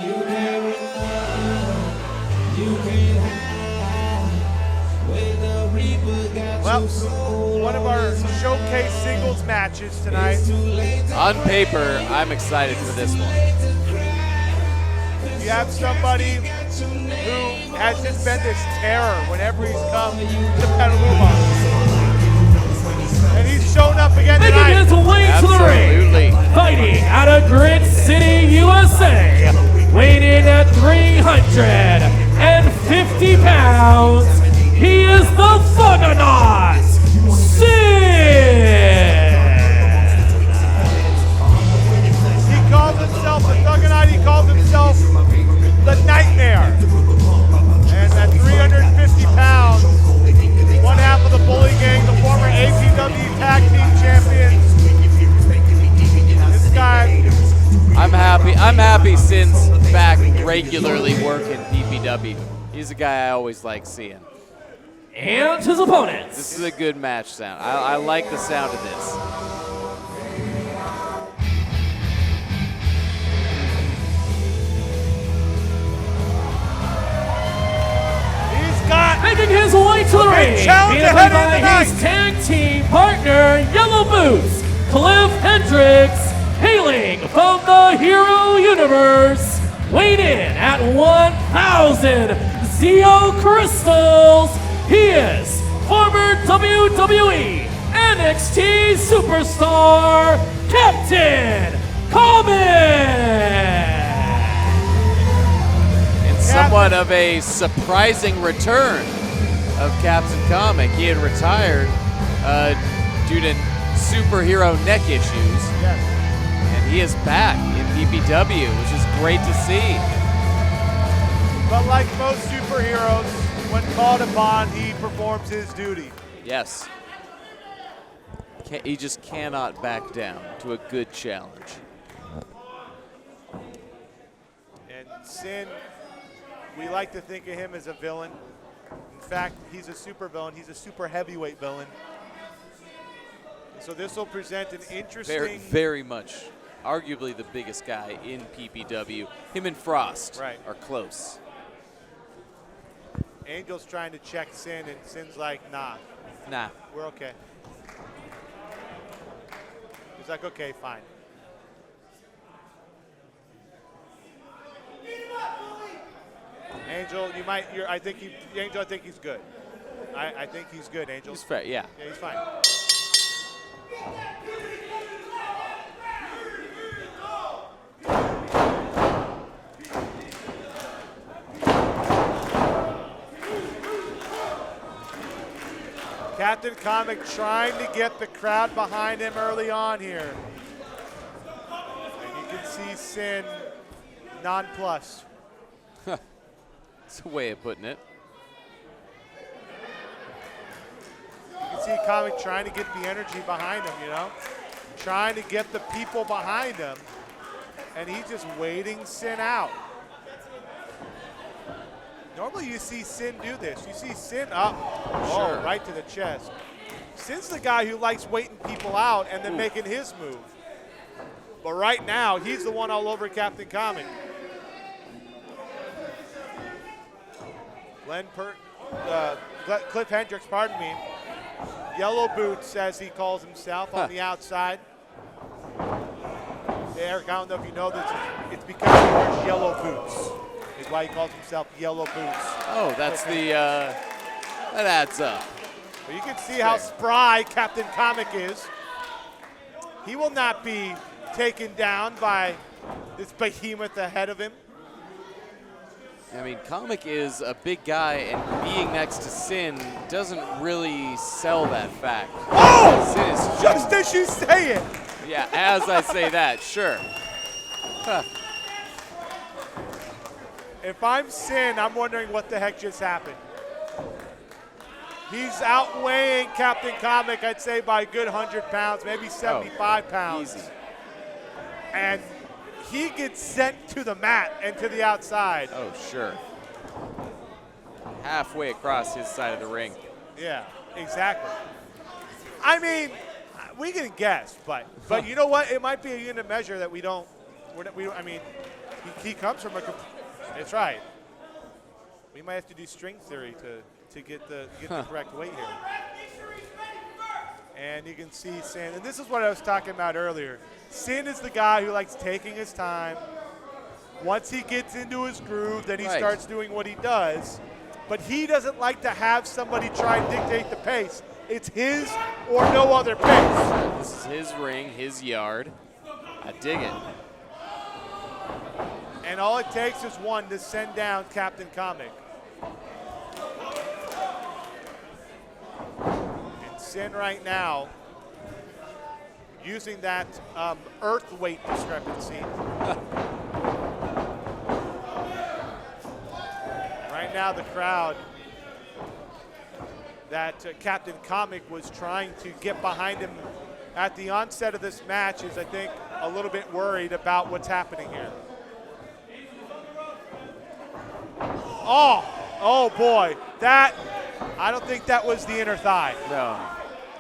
You can't run, you can't hide. When the Reaper got Well, your soul one of our showcase singles matches tonight. it's too late to On paper, I'm excited for this one. You have somebody who has just been this terror whenever he's come to Petaluma. And he's shown up again Making tonight. his way to the Absolutely. ring, fighting out of Grit City, USA, weighing in at 350 pounds. He is the Thuggernaut, Synn. He calls himself the Thuggernaut. He calls himself the Nightmare. And at 350 pounds, one half of the Bully Gang, the former APW Tag Team Champions. This guy, I'm happy Synn's back regularly working PPW. He's a guy I always like seeing. And his opponents. This is a good match sound. I like the sound of this. he's got Making his way to the ring, challenge being ahead played of the by his tag team partner, Yellow Boots, Cliff Hendricks, hailing from the Hero Universe, weighed in at 1,000 Zeo Crystals. He is former WWE NXT superstar, Captain Common. Somewhat of a surprising return of Captain Comic. He had retired due to superhero neck issues, and he is back in PPW, which is great to see. But like most superheroes, when called upon, he performs his duty. Yes. He just cannot back down to a good challenge. And Synn, we like to think of him as a villain. In fact, he's a super villain. He's a super heavyweight villain. So this will present an interesting... Very, very much. Arguably the biggest guy in PPW. Him and Frost are close. Angel's trying to check Synn, and Synn's like, nah, we're okay. He's like, okay, fine. Angel, I think he's good. I think he's good, Angel. He's fair, yeah. Yeah, he's fine. Captain Comic trying to get the crowd behind him early on here. And you can see Synn nonplussed. That's a way of putting it. You can see Comic trying to get the energy behind him, you know? Trying to get the people behind him. And he's just waiting Synn out. Normally you see Synn do this. You see Synn up, right to the chest. Synn's the guy who likes waiting people out and then making his move. But right now, he's the one all over Captain Comic. Cliff Hendricks, pardon me. Yellow Boots, as he calls himself, on the outside. Eric, I don't know if you know this. It's because he wears yellow boots. Is why he calls himself Yellow Boots. Oh, that's that adds up. But you can see how spry Captain Comic is. He will not be taken down by this behemoth ahead of him. I mean, Comic is a big guy, and being next to Synn doesn't really sell that fact. Oh! Synn is Just as you say it. Yeah, as I say that, sure. If I'm Synn, I'm wondering what the heck just happened. He's outweighing Captain Comic, I'd say, by a good 100 pounds, maybe 75 pounds. Easy. And he gets sent to the mat and to the outside. Oh, sure. Halfway across his side of the ring. Yeah, exactly. I mean, we can guess, but you know what? It might be a unit measure that we don't. I mean, He comes from a. That's right. We might have to do string theory to get the correct weight here. And you can see Synn, and this is what I was talking about earlier. Synn is the guy who likes taking his time. Once he gets into his groove, then he starts doing what he does. But he doesn't like to have somebody try and dictate the pace. It's his or no other pace. This is his ring, his yard. I dig it. And all it takes is one to send down Captain Comic. And Synn right now using that earth weight discrepancy. Right now the crowd that Captain Comic was trying to get behind him at the onset of this match is, I think, a little bit worried about what's happening here. Oh boy, I don't think that was the inner thigh.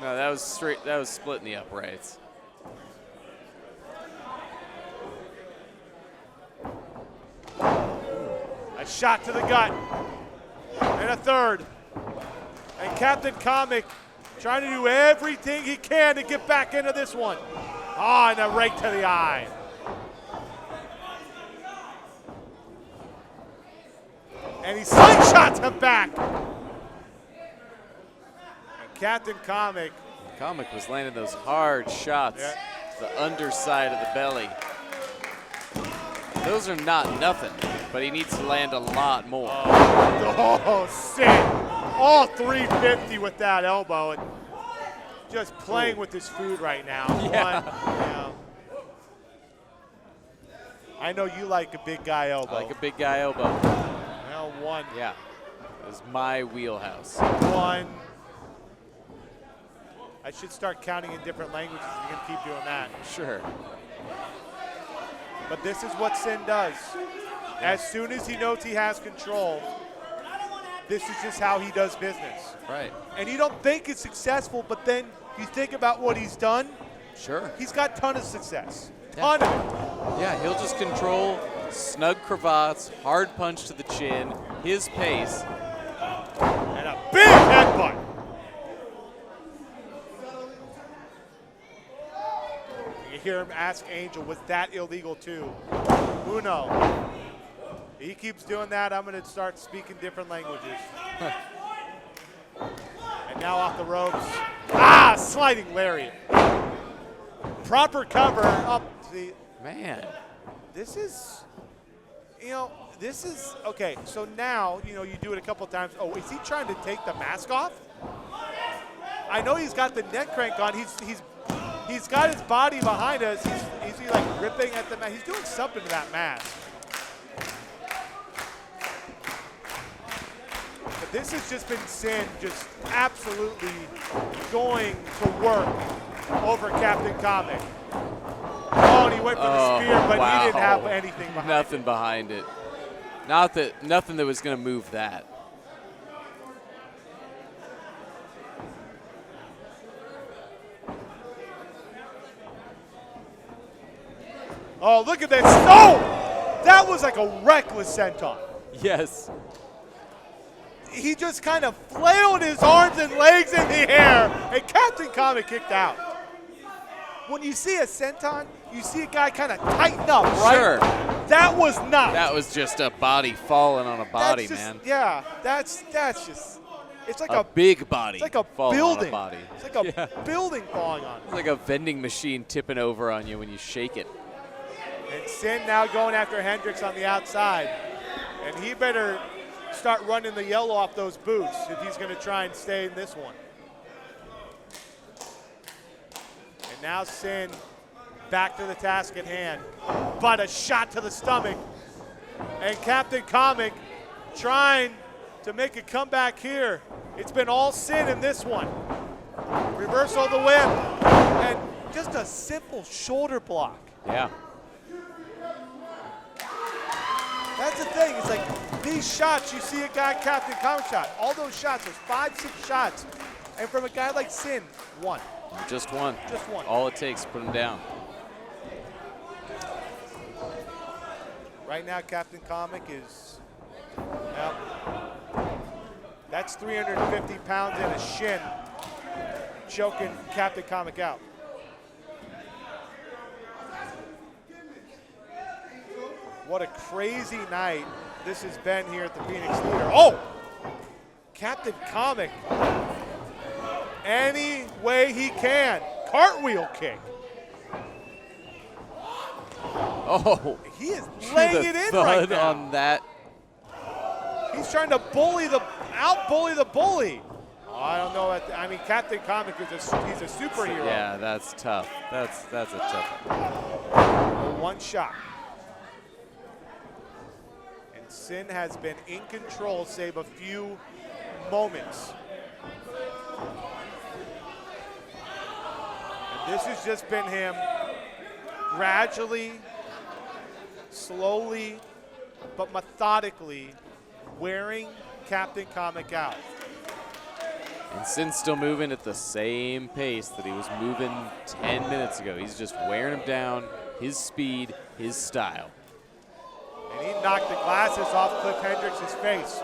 No, that was straight. That was splitting the uprights. A shot to the gut, and a third. And Captain Comic trying to do everything he can to get back into this one. And a right to the eye. And he slingshots him back. And Captain Comic. Comic was landing those hard shots to the underside of the belly. Those are not nothing, but he needs to land a lot more. Synn. All 350 with that elbow. And just playing with his food right now. I know you like a big guy elbow. I like a big guy elbow. Well, one. Yeah, it was my wheelhouse. One. I should start counting in different languages if you can keep doing that. Sure. But this is what Synn does. As soon as he knows he has control, this is just how he does business. Right. And you don't think it's successful, but then you think about what he's done. Sure. He's got a ton of success. Ton of it. Yeah, he'll just control snug cravats, hard punch to the chin, his pace. And a big headbutt. You hear him ask Angel, was that illegal too? Uno. He keeps doing that, I'm going to start speaking different languages. And now off the ropes. Sliding lariat. Proper cover up. See, man, this is, okay. So now, you do it a couple times. Oh, is he trying to take the mask off? I know he's got the neck crank on. He's got his body behind us. Is he like ripping at the mask? He's doing something to that mask. But this has just been Synn just absolutely going to work over Captain Comic. And he went for the spear, but he didn't have anything behind it. Nothing behind it. Nothing that was going to move that. Oh, look at that. Oh! That was like a reckless senton. Yes. He just kind of flailed his arms and legs in the air, and Captain Comic kicked out. When you see a senton, you see a guy kind of tighten up, right? Sure. That was not. That was just a body falling on a body, just, man. Yeah, that's just. It's like a big body. It's like a falling building. On a body. It's like a building falling on it. It's like a vending machine tipping over on you when you shake it. And Synn now going after Hendricks on the outside, and he better start running the yellow off those boots if he's going to try and stay in this one. And now Synn back to the task at hand, but a shot to the stomach. And Captain Comic trying to make a comeback here. It's been all Synn in this one. Reversal of the whip, and just a simple shoulder block. Yeah. That's the thing. It's like these shots, you see a guy, Captain Comic shot. All those shots, there's 5, 6 shots. And from a guy like Synn, one. Just one. Just one. All it takes, put him down. Right now, Captain Comic is, well, that's 350 pounds in a shin, choking Captain Comic out. What a crazy night this has been here at the Phoenix Theater. Oh! Captain Comic, any way he can, cartwheel kick. Oh, He is laying the it in thud right now. on that. He's trying to out-bully the bully. Oh, I don't know. I mean, Captain Comic he's a superhero. Yeah, that's tough. That's a tough one. One shot. And Synn has been in control, save a few moments. And this has just been him gradually, slowly, but methodically wearing Captain Comic out. And Synn's still moving at the same pace that he was moving 10 minutes ago. He's just wearing him down, his speed, his style. And he knocked the glasses off Cliff Hendricks' face.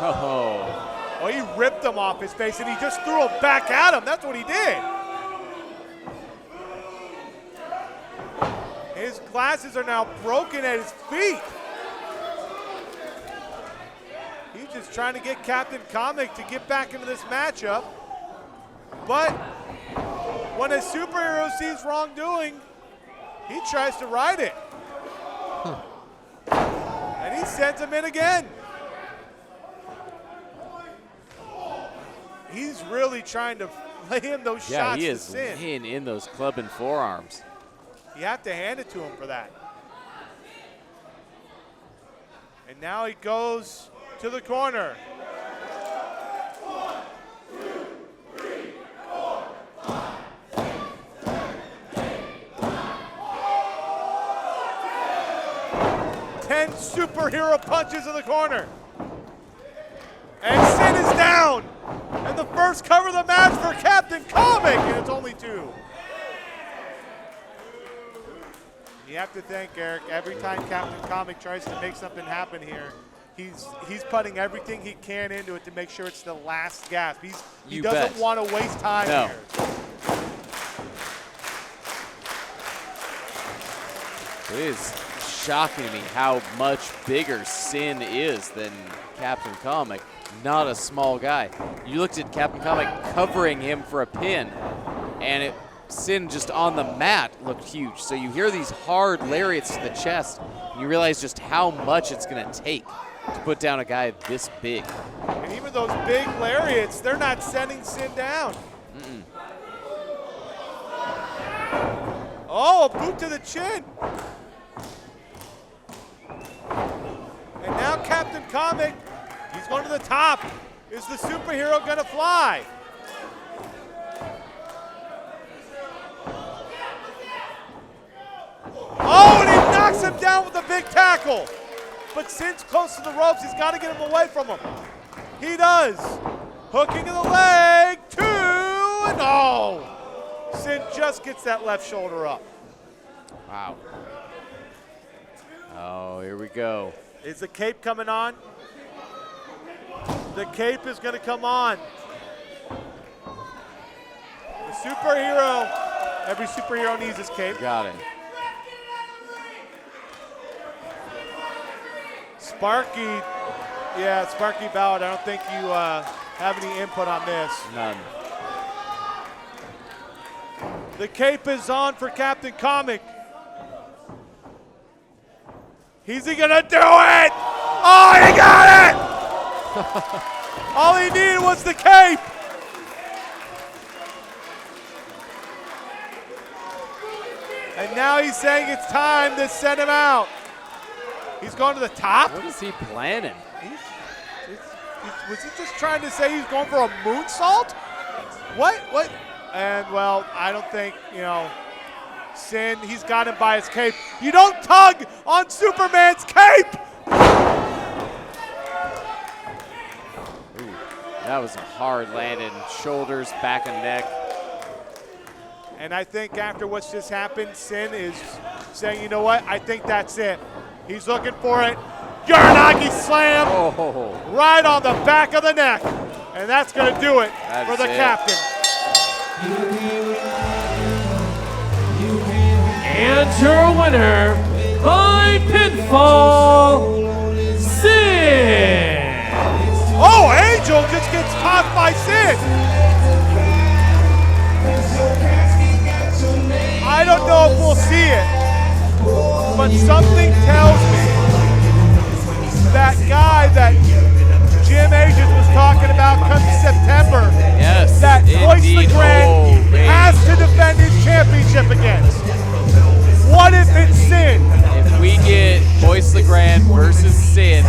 Oh, Oh, he ripped them off his face and he just threw them back at him. That's what he did. His glasses are now broken at his feet. He's just trying to get Captain Comic to get back into this matchup. But when a superhero sees wrongdoing, he tries to ride it. And he sends him in again. He's really trying to lay in those shots yeah, he to is Synn. laying in those clubbing forearms. You have to hand it to him for that. And now he goes to the corner. 10 superhero punches in the corner. And Synn is down. And the first cover of the match for Captain Comic, and it's only 2. You have to think, Eric, every time Captain Comic tries to make something happen here, he's putting everything he can into it to make sure it's the last gasp. He doesn't want to waste time here. It is shocking to me how much bigger Synn is than Captain Comic. Not a small guy. You looked at Captain Comic covering him for a pin, and Synn just on the mat looked huge. So you hear these hard lariats to the chest, and you realize just how much it's going to take to put down a guy this big. And even those big lariats, they're not sending Synn down. Oh, a boot to the chin. And now Captain Comic, he's going to the top. Is the superhero going to fly? Oh, and he knocks him down with a big tackle. But Synn's close to the ropes. He's got to get him away from him. He does. Hooking in the leg. 2, and oh. Synn just gets that left shoulder up. Wow. Oh, here we go. Is the cape coming on? The cape is going to come on. The superhero, every superhero needs his cape. Got it. Sparky, yeah, Sparky Ballard, I don't think you have any input on this. None. The cape is on for Captain Comic. Is he gonna do it? Oh, he got it! All he needed was the cape. And now he's saying it's time to send him out. He's going to the top? What is he planning? Was he just trying to say he's going for a moonsault? What? And, well, I don't think, Synn, he's got him by his cape. You don't tug on Superman's cape! Ooh, that was a hard landing. Shoulders, back and neck. And I think after what's just happened, Synn is saying, you know what, I think that's it. He's looking for it. Uranagi slam Oh, right on the back of the neck. And that's going to do it That's for the it. captain. And your winner by pinfall, Synn. Oh, Angel just gets topped by Synn. I don't know if we'll see it, but something tells me that guy that Jim Agents was talking about come September, yes, that Royce indeed. LeGrand Oh, man. has to defend his championship against. What if it's Synn? If we get Boyce LeGrand versus Synn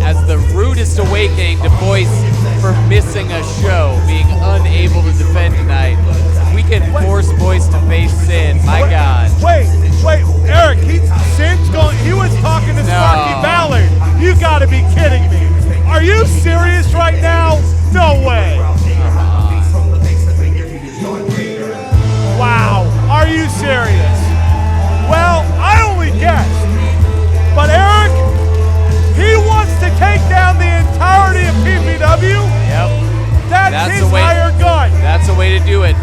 as the rudest awakening to Boyce for missing a show, being unable to defend tonight, we can force Boyce to face Synn. My God. Wait, Eric, Synn's going, he was talking to Sparky Ballard. You gotta be kidding me. Are you serious right now? No way. Wow, are you serious? Well, I only guessed. But Eric, he wants to take down the entirety of PPW. Yep. That's his the way, hired gun. That's the way to do it.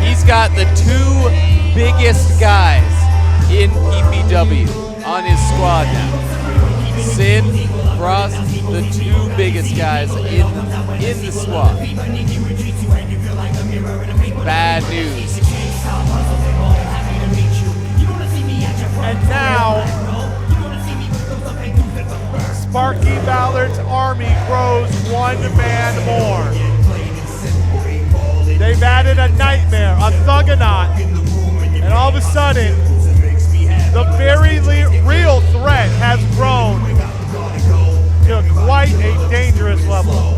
He's got the two biggest guys in PPW on his squad now. Synn, Frost, the two biggest guys in the squad. Bad news. And now, Sparky Ballard's army grows one man more. They've added a Nightmare, a Thuggernaut, and all of a sudden, the very real threat has grown to quite a dangerous level.